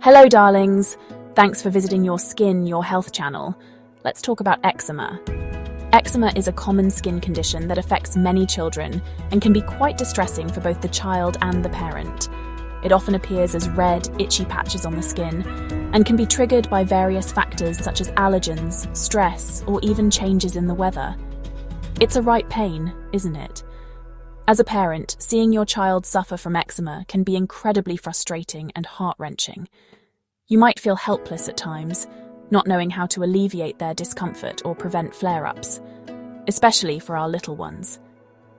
Hello, darlings. Thanks for visiting Your Skin, Your Health channel. Let's talk about eczema. Eczema is a common skin condition that affects many children and can be quite distressing for both the child and the parent. It often appears as red, itchy patches on the skin and can be triggered by various factors such as allergens, stress, or even changes in the weather. It's a right pain, isn't it? As a parent, seeing your child suffer from eczema can be incredibly frustrating and heart-wrenching. You might feel helpless at times, not knowing how to alleviate their discomfort or prevent flare-ups, especially for our little ones.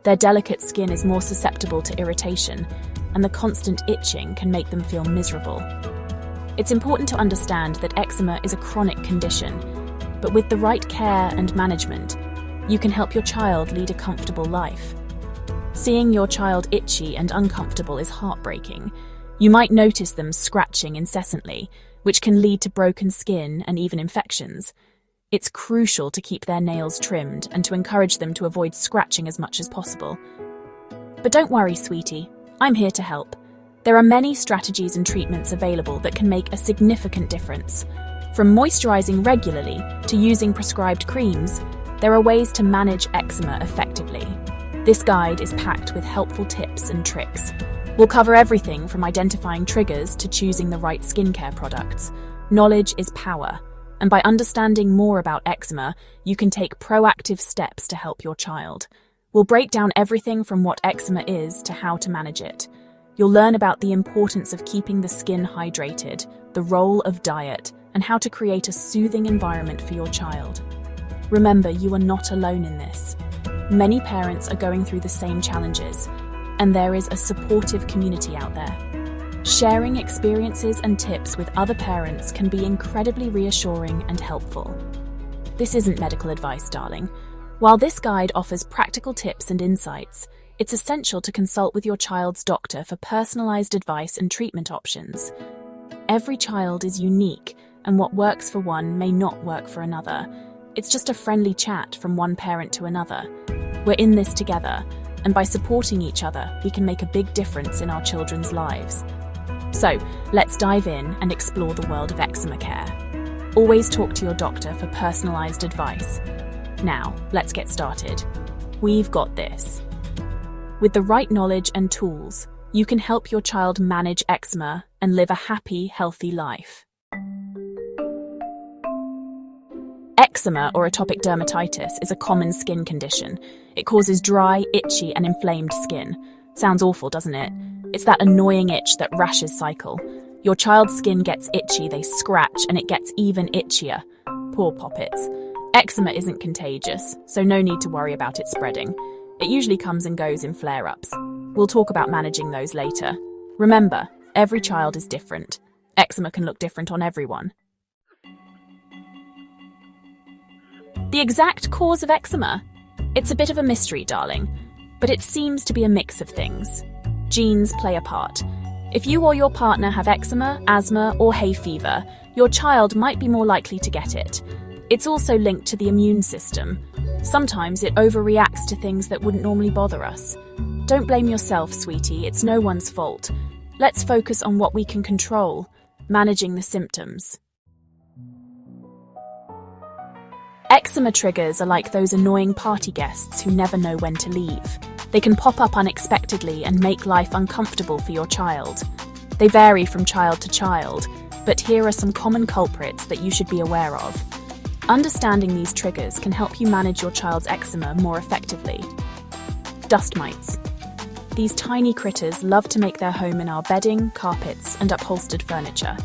Their delicate skin is more susceptible to irritation, and the constant itching can make them feel miserable. It's important to understand that eczema is a chronic condition, but with the right care and management, you can help your child lead a comfortable life. Seeing your child itchy and uncomfortable is heartbreaking. You might notice them scratching incessantly, which can lead to broken skin and even infections. It's crucial to keep their nails trimmed and to encourage them to avoid scratching as much as possible. But don't worry, sweetie. I'm here to help. There are many strategies and treatments available that can make a significant difference. From moisturizing regularly to using prescribed creams, there are ways to manage eczema effectively. This guide is packed with helpful tips and tricks. We'll cover everything from identifying triggers to choosing the right skincare products. Knowledge is power, and by understanding more about eczema, you can take proactive steps to help your child. We'll break down everything from what eczema is to how to manage it. You'll learn about the importance of keeping the skin hydrated, the role of diet, and how to create a soothing environment for your child. Remember, you are not alone in this. Many parents are going through the same challenges, and there is a supportive community out there. Sharing experiences and tips with other parents can be incredibly reassuring and helpful. This isn't medical advice, darling. While this guide offers practical tips and insights, it's essential to consult with your child's doctor for personalized advice and treatment options. Every child is unique, and what works for one may not work for another. It's just a friendly chat from one parent to another. We're in this together, and by supporting each other, we can make a big difference in our children's lives. So, let's dive in and explore the world of eczema care. Always talk to your doctor for personalized advice. Now, let's get started. We've got this. With the right knowledge and tools, you can help your child manage eczema and live a happy, healthy life. Eczema, or atopic dermatitis, is a common skin condition. It causes dry, itchy, and inflamed skin. Sounds awful, doesn't it? It's that annoying itch that rashes cycle. Your child's skin gets itchy, they scratch, and it gets even itchier. Poor poppets. Eczema isn't contagious, so no need to worry about it spreading. It usually comes and goes in flare-ups. We'll talk about managing those later. Remember, every child is different. Eczema can look different on everyone. The exact cause of eczema? It's a bit of a mystery, darling, but it seems to be a mix of things. Genes play a part. If you or your partner have eczema, asthma, or hay fever, your child might be more likely to get it. It's also linked to the immune system. Sometimes it overreacts to things that wouldn't normally bother us. Don't blame yourself, sweetie, it's no one's fault. Let's focus on what we can control, managing the symptoms. Eczema triggers are like those annoying party guests who never know when to leave. They can pop up unexpectedly and make life uncomfortable for your child. They vary from child to child, but here are some common culprits that you should be aware of. Understanding these triggers can help you manage your child's eczema more effectively. Dust mites. These tiny critters love to make their home in our bedding, carpets, and upholstered furniture.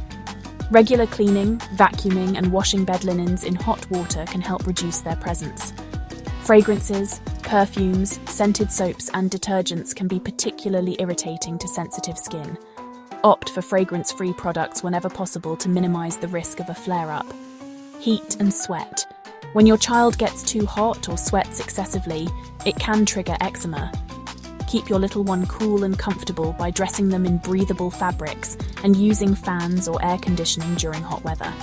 Regular cleaning, vacuuming, and washing bed linens in hot water can help reduce their presence. Fragrances, perfumes, scented soaps, and detergents can be particularly irritating to sensitive skin. Opt for fragrance-free products whenever possible to minimize the risk of a flare-up. Heat and sweat. When your child gets too hot or sweats excessively, it can trigger eczema. Keep your little one cool and comfortable by dressing them in breathable fabrics and using fans or air conditioning during hot weather.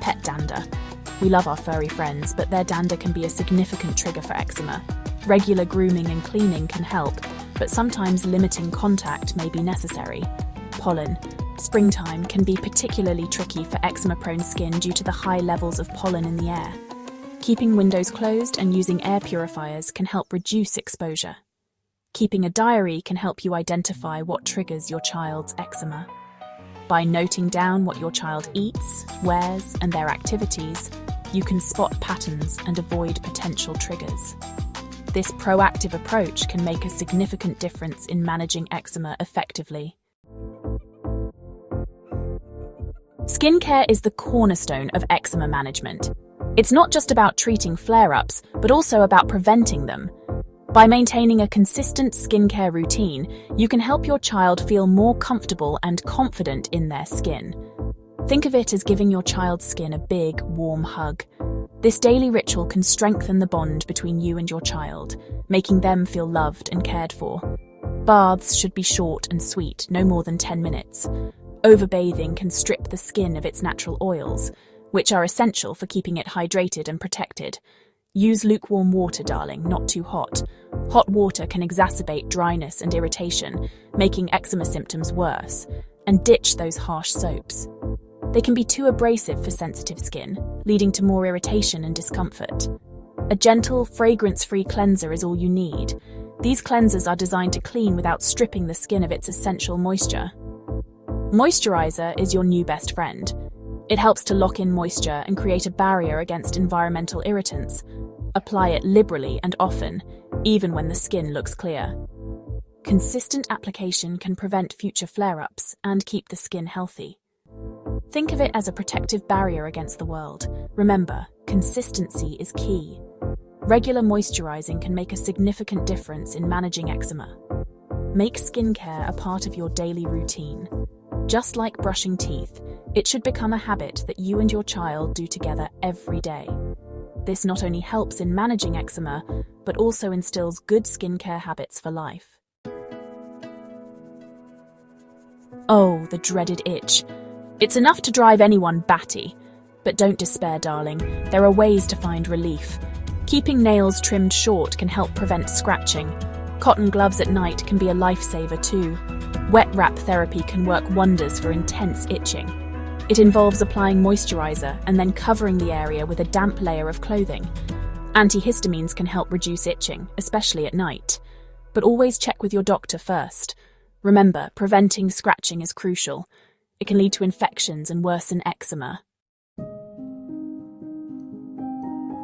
Pet dander. We love our furry friends, but their dander can be a significant trigger for eczema. Regular grooming and cleaning can help, but sometimes limiting contact may be necessary. Pollen. Springtime can be particularly tricky for eczema-prone skin due to the high levels of pollen in the air. Keeping windows closed and using air purifiers can help reduce exposure. Keeping a diary can help you identify what triggers your child's eczema. By noting down what your child eats, wears, and their activities, you can spot patterns and avoid potential triggers. This proactive approach can make a significant difference in managing eczema effectively. Skincare is the cornerstone of eczema management. It's not just about treating flare-ups, but also about preventing them. By maintaining a consistent skincare routine, you can help your child feel more comfortable and confident in their skin. Think of it as giving your child's skin a big, warm hug. This daily ritual can strengthen the bond between you and your child, making them feel loved and cared for. Baths should be short and sweet, no more than 10 minutes. Overbathing can strip the skin of its natural oils, which are essential for keeping it hydrated and protected. Use lukewarm water, darling, not too hot. Hot water can exacerbate dryness and irritation, making eczema symptoms worse. And ditch those harsh soaps. They can be too abrasive for sensitive skin, leading to more irritation and discomfort. A gentle, fragrance-free cleanser is all you need. These cleansers are designed to clean without stripping the skin of its essential moisture. Moisturizer is your new best friend. It helps to lock in moisture and create a barrier against environmental irritants. Apply it liberally and often, even when the skin looks clear. Consistent application can prevent future flare-ups and keep the skin healthy. Think of it as a protective barrier against the world. Remember, consistency is key. Regular moisturizing can make a significant difference in managing eczema. Make skincare a part of your daily routine. Just like brushing teeth, it should become a habit that you and your child do together every day. This not only helps in managing eczema, but also instills good skincare habits for life. Oh, the dreaded itch. It's enough to drive anyone batty. But don't despair, darling. There are ways to find relief. Keeping nails trimmed short can help prevent scratching. Cotton gloves at night can be a lifesaver too. Wet wrap therapy can work wonders for intense itching. It involves applying moisturizer and then covering the area with a damp layer of clothing. Antihistamines can help reduce itching, especially at night. But always check with your doctor first. Remember, preventing scratching is crucial. It can lead to infections and worsen eczema.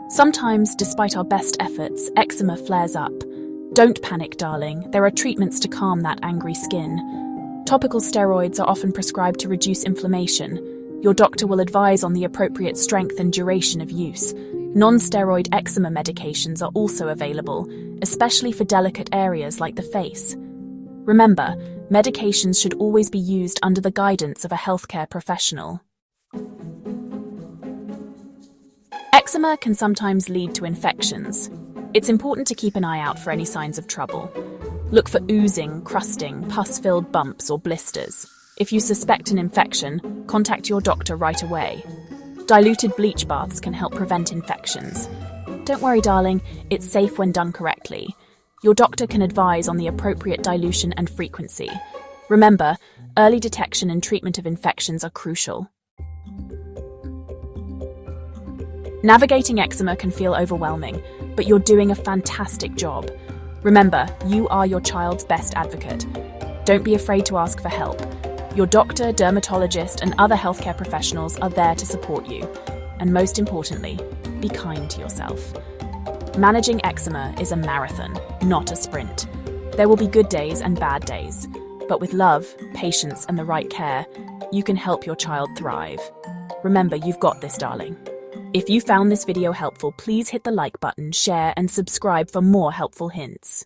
Sometimes, despite our best efforts, eczema flares up. Don't panic, darling. There are treatments to calm that angry skin. Topical steroids are often prescribed to reduce inflammation. Your doctor will advise on the appropriate strength and duration of use. Non-steroid eczema medications are also available, especially for delicate areas like the face. Remember, medications should always be used under the guidance of a healthcare professional. Eczema can sometimes lead to infections. It's important to keep an eye out for any signs of trouble. Look for oozing, crusting, pus-filled bumps or blisters. If you suspect an infection, contact your doctor right away. Diluted bleach baths can help prevent infections. Don't worry, darling, it's safe when done correctly. Your doctor can advise on the appropriate dilution and frequency. Remember, early detection and treatment of infections are crucial. Navigating eczema can feel overwhelming, but you're doing a fantastic job. Remember, you are your child's best advocate. Don't be afraid to ask for help. Your doctor, dermatologist, and other healthcare professionals are there to support you. And most importantly, be kind to yourself. Managing eczema is a marathon, not a sprint. There will be good days and bad days, but with love, patience, and the right care, you can help your child thrive. Remember, you've got this, darling. If you found this video helpful, please hit the like button, share, and subscribe for more helpful hints.